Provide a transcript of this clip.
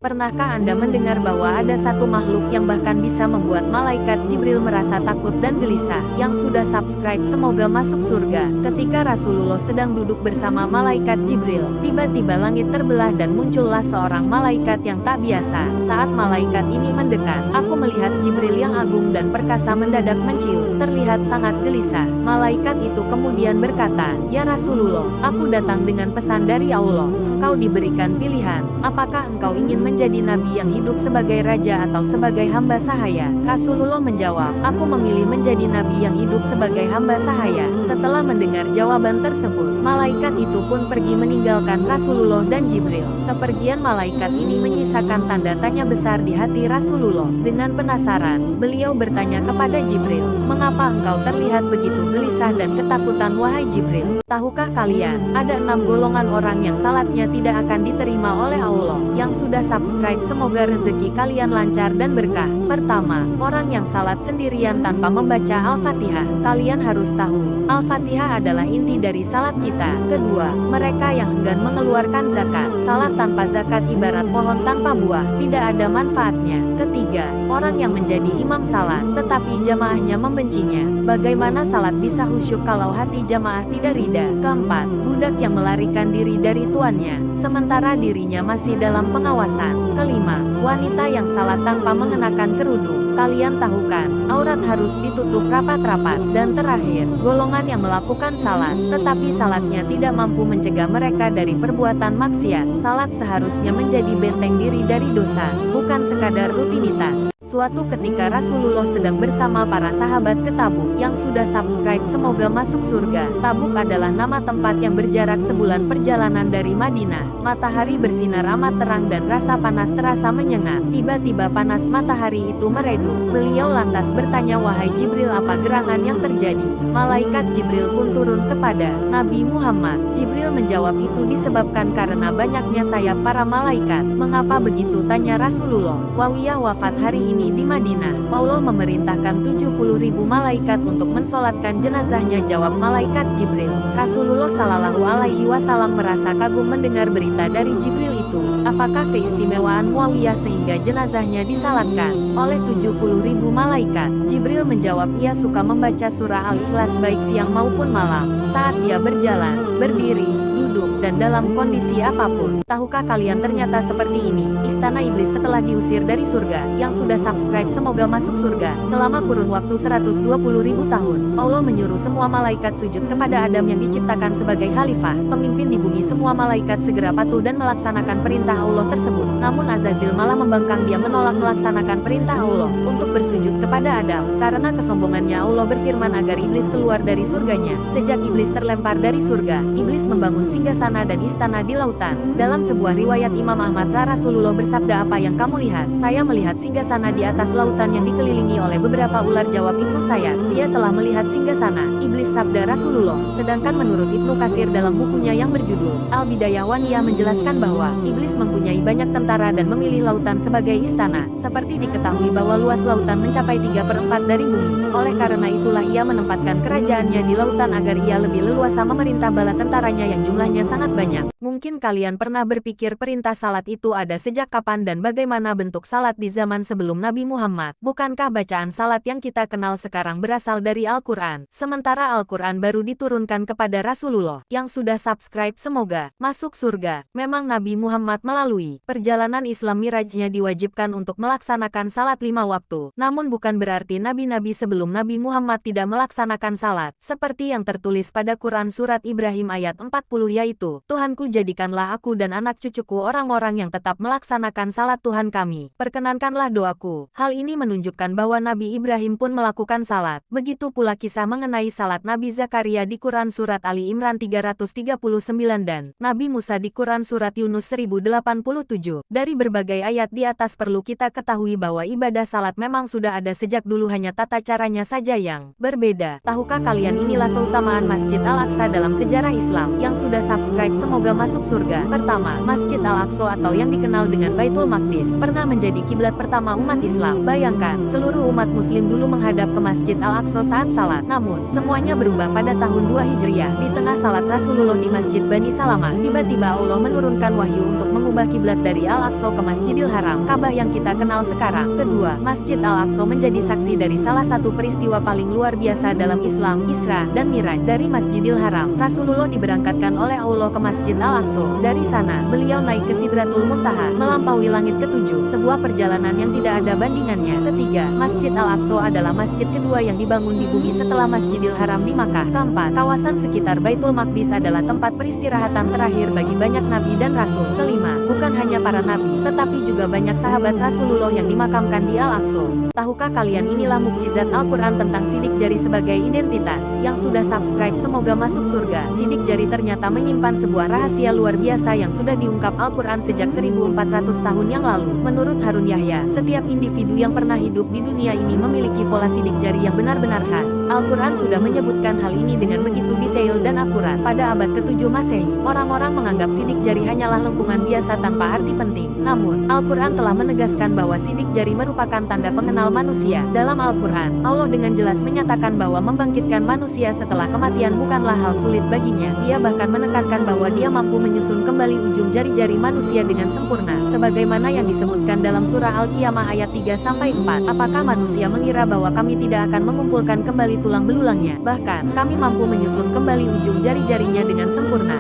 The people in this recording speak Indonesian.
Pernahkah Anda mendengar bahwa ada satu makhluk yang bahkan bisa membuat malaikat Jibril merasa takut dan gelisah? Yang sudah subscribe semoga masuk surga. Ketika Rasulullah sedang duduk bersama malaikat Jibril, tiba-tiba langit terbelah dan muncullah seorang malaikat yang tak biasa. Saat malaikat ini mendekat, aku melihat Jibril yang agung dan perkasa mendadak menciut, terlihat sangat gelisah. Malaikat itu kemudian berkata, "Ya Rasulullah, aku datang dengan pesan dari Allah. Engkau diberikan pilihan, apakah engkau ingin menjadi nabi yang hidup sebagai raja atau sebagai hamba sahaya?" Rasulullah menjawab, "Aku memilih menjadi nabi yang hidup sebagai hamba sahaya." Setelah mendengar jawaban tersebut, malaikat itu pun pergi meninggalkan Rasulullah dan Jibril. Kepergian malaikat ini menyisakan tanda tanya besar di hati Rasulullah. Dengan penasaran, beliau bertanya kepada Jibril, "Mengapa engkau terlihat begitu gelisah dan ketakutan wahai Jibril? Tahukah kalian, ada 6 golongan orang yang salatnya tidak akan diterima oleh Allah?" Yang sudah subscribe semoga rezeki kalian lancar dan berkah. Pertama, orang yang salat sendirian tanpa membaca Al-Fatihah. Kalian harus tahu, Al-Fatihah adalah inti dari salat kita. Kedua, mereka yang enggan mengeluarkan zakat. Salat tanpa zakat ibarat pohon tanpa buah, tidak ada manfaatnya. Ketiga, orang yang menjadi imam salat, tetapi jamaahnya membencinya. Bagaimana salat bisa khusyuk kalau hati jamaah tidak ridha? Keempat, budak yang melarikan diri dari tuannya, sementara dirinya masih dalam pengawasan. Kelima, wanita yang salat tanpa mengenakan kerudung. Kalian tahukan, aurat harus ditutup rapat-rapat. Dan terakhir, golongan yang melakukan salat, tetapi salatnya tidak mampu mencegah mereka dari perbuatan maksiat. Salat seharusnya menjadi benteng diri dari dosa, bukan sekadar rutinitas. Suatu ketika Rasulullah sedang bersama para sahabat ke Tabuk. Yang sudah subscribe semoga masuk surga. Tabuk adalah nama tempat yang berjarak sebulan perjalanan dari Madinah. Matahari bersinar amat terang dan rasa panas terasa menyengat. Tiba-tiba panas matahari itu meredup. Beliau lantas bertanya, "Wahai Jibril, apa gerangan yang terjadi?" Malaikat Jibril pun turun kepada Nabi Muhammad. Jibril menjawab, "Itu disebabkan karena banyaknya sayap para malaikat." "Mengapa begitu?" tanya Rasulullah. "Wawiyah wafat hari ini di Madinah. Allah memerintahkan 70.000 malaikat untuk mensolatkan jenazahnya," jawab malaikat Jibril. Rasulullah Shallallahu Alaihi Wasallam merasa kagum mendengar berita dari Jibril itu. Apakah keistimewaan Muawiyah sehingga jenazahnya disalatkan oleh 70.000 malaikat? Jibril menjawab, "Ia suka membaca surah Al-Ikhlas baik siang maupun malam, saat dia berjalan, berdiri, duduk, dan dalam kondisi apapun." Tahukah kalian ternyata seperti ini istana iblis setelah diusir dari surga. Yang sudah subscribe semoga masuk surga. Selama kurun waktu 120.000 tahun, Allah menyuruh semua malaikat sujud kepada Adam yang diciptakan sebagai khalifah, pemimpin di bumi. Semua malaikat segera patuh dan melaksanakan perintah Allah tersebut. Namun Azazil malah membangkang, dia menolak melaksanakan perintah Allah untuk bersujud kepada Adam. Karena kesombongannya Allah berfirman agar iblis keluar dari surganya. Sejak iblis terlempar dari surga, iblis membangun singgasana dan istana di lautan. Dalam sebuah riwayat Imam Ahmad, Rasulullah bersabda, "Apa yang kamu lihat?" "Saya melihat singgasana di atas lautan yang dikelilingi oleh beberapa ular," jawab Ibnu Sayyad. "Dia telah melihat singgasana iblis," sabda Rasulullah. Sedangkan menurut Ibnu Katsir dalam bukunya yang berjudul Al-Bidayah wa Nihayah menjelaskan bahwa iblis mempunyai banyak tentara dan memilih lautan sebagai istana. Seperti diketahui bahwa luas lautan mencapai 3/4 dari bumi. Oleh karena itulah ia menempatkan kerajaannya di lautan agar ia lebih leluasa memerintah bala tentaranya yang jumlahnya sangat banyak. Mungkin kalian pernah berpikir perintah salat itu ada sejak kapan dan bagaimana bentuk salat di zaman sebelum Nabi Muhammad. Bukankah bacaan salat yang kita kenal sekarang berasal dari Al-Quran? Sementara Al-Quran baru diturunkan kepada Rasulullah. Yang sudah subscribe semoga masuk surga. Memang Nabi Muhammad melalui perjalanan Islam Mirajnya diwajibkan untuk melaksanakan salat 5 waktu. Namun bukan berarti nabi-nabi sebelum Nabi Muhammad tidak melaksanakan salat. Seperti yang tertulis pada Quran surat Ibrahim ayat 40, yaitu, "Tuhanku, jadikanlah aku dan anak cucuku orang-orang yang tetap melaksanakan salat Tuhan kami. Perkenankanlah doaku." Hal ini menunjukkan bahwa Nabi Ibrahim pun melakukan salat. Begitu pula kisah mengenai salat Nabi Zakaria di Quran surat Ali Imran 339 dan Nabi Musa di Quran surat Yunus 1087. Dari berbagai ayat di atas perlu kita ketahui bahwa ibadah salat memang sudah ada sejak dulu, hanya tata caranya saja yang berbeda. Tahukah kalian inilah keutamaan Masjid Al-Aqsa dalam sejarah Islam. Yang sudah subscribe semoga masuk surga. Pertama, Masjid Al-Aqsa atau yang dikenal dengan Baitul Maqdis pernah menjadi kiblat pertama umat Islam. Bayangkan, seluruh umat muslim dulu menghadap ke Masjid Al-Aqsa saat salat. Namun, semuanya berubah pada tahun 2 Hijriah. Di tengah salat Rasulullah di Masjid Bani Salamah, tiba-tiba Allah menurunkan wahyu untuk mengubah kiblat dari Al-Aqsa ke Masjidil Haram, Ka'bah yang kita kenal sekarang. Kedua, Masjid Al-Aqsa menjadi saksi dari salah satu peristiwa paling luar biasa dalam Islam, Isra dan Miraj. Dari Masjidil Haram, Rasulullah diberangkatkan oleh Allah ke Masjid Al-Aqsa. Dari sana, beliau naik ke Sidratul Muntaha, melampaui langit ketujuh, sebuah perjalanan yang tidak ada bandingannya. Ketiga, Masjid Al-Aqsa adalah masjid kedua yang dibangun di bumi setelah Masjidil Haram di Makkah. Keempat, kawasan sekitar Baitul Maqdis adalah tempat peristirahatan terakhir bagi banyak nabi dan rasul. Kelima, bukan hanya para nabi, tetapi juga banyak sahabat Rasulullah yang dimakamkan di Al-Aqsa. Tahukah kalian inilah mukjizat Al-Quran tentang sidik jari sebagai identitas? Yang sudah subscribe semoga masuk surga. Sidik jari ternyata menyimpan sebuah rahasia luar biasa yang sudah diungkap Al-Quran sejak 1400 tahun yang lalu. Menurut Harun Yahya, setiap individu yang pernah hidup di dunia ini memiliki pola sidik jari yang benar-benar khas. Al-Quran sudah menyebutkan hal ini dengan begitu detail dan akurat. Pada abad ke-7 Masehi, orang-orang menganggap sidik jari hanyalah lengkungan biasa tanpa arti penting. Namun, Al-Quran telah menegaskan bahwa sidik jari merupakan tanda pengenal manusia. Dalam Al-Quran, Allah dengan jelas menyatakan bahwa membangkitkan manusia setelah kematian bukanlah hal sulit baginya. Dia bahkan menekankan bahwa dia mampu menyusun kembali ujung jari-jari manusia dengan sempurna, sebagaimana yang disebutkan dalam surah Al-Qiyamah ayat 3-4. Apakah manusia mengira bahwa kami tidak akan mengumpulkan kembali tulang belulangnya? Bahkan, kami mampu menyusun kembali ujung jari-jarinya dengan sempurna.